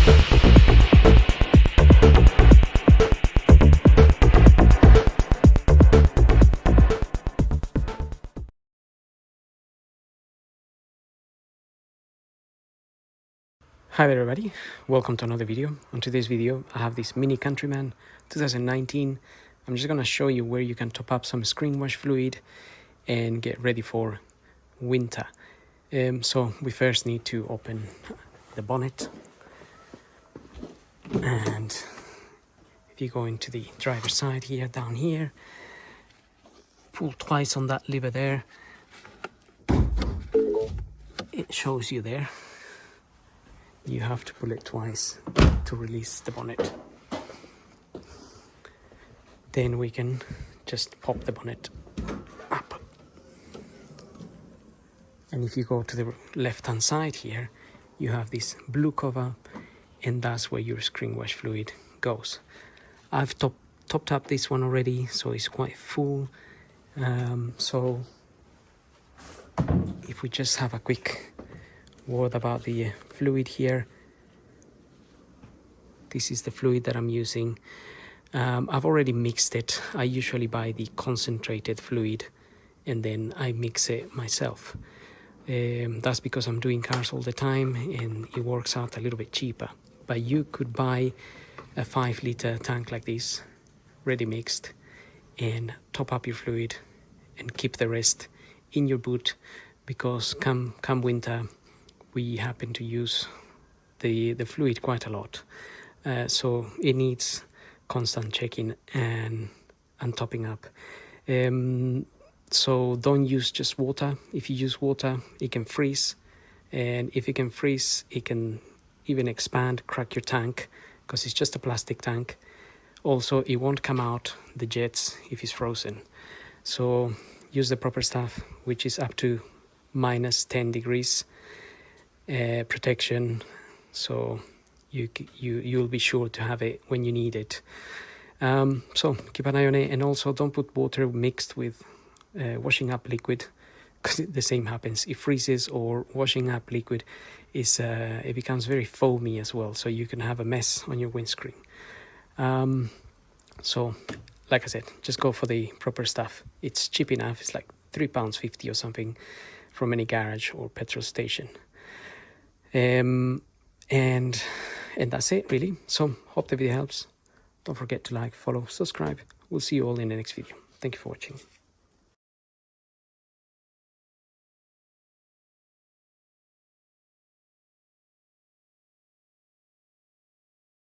Hi there everybody, welcome to another video. On today's video I have this Mini Countryman 2019. I'm just going to show you where you can top up some screen wash fluid and get ready for winter. So we first need to open the bonnet, and if you go into the driver's side here, down here, pull twice on that lever there, it shows you there. You have to pull it twice to release the bonnet. Then we can just pop the bonnet up. And if you go to the left hand side here, you have this blue cover, and that's where your screen wash fluid goes. I've topped up this one already, so it's quite full. So if we just have a quick word about the fluid here. This is the fluid that I'm using. I've already mixed it. I usually buy the concentrated fluid and then I mix it myself. That's because I'm doing cars all the time and it works out a little bit cheaper. But you could buy a 5-liter tank like this, ready mixed, and top up your fluid and keep the rest in your boot, because come winter we happen to use the fluid quite a lot, so it needs constant checking and topping up. So don't use just water. If you use water, it can freeze, and if it can freeze, it can even expand, crack your tank, because it's just a plastic tank. Also, it won't come out the jets if it's frozen. So use the proper stuff, which is up to -10 degrees protection, so you'll be sure to have it when you need it. So keep an eye on it, and also don't put water mixed with washing up liquid, because the same happens. It freezes, or washing up liquid is it becomes very foamy as well, so you can have a mess on your windscreen. So like I said, just go for the proper stuff. It's cheap enough. It's like £3.50 or something from any garage or petrol station. And that's it really. So hope the video helps. Don't forget to like, follow, subscribe. We'll see you all in the next video. Thank you for watching.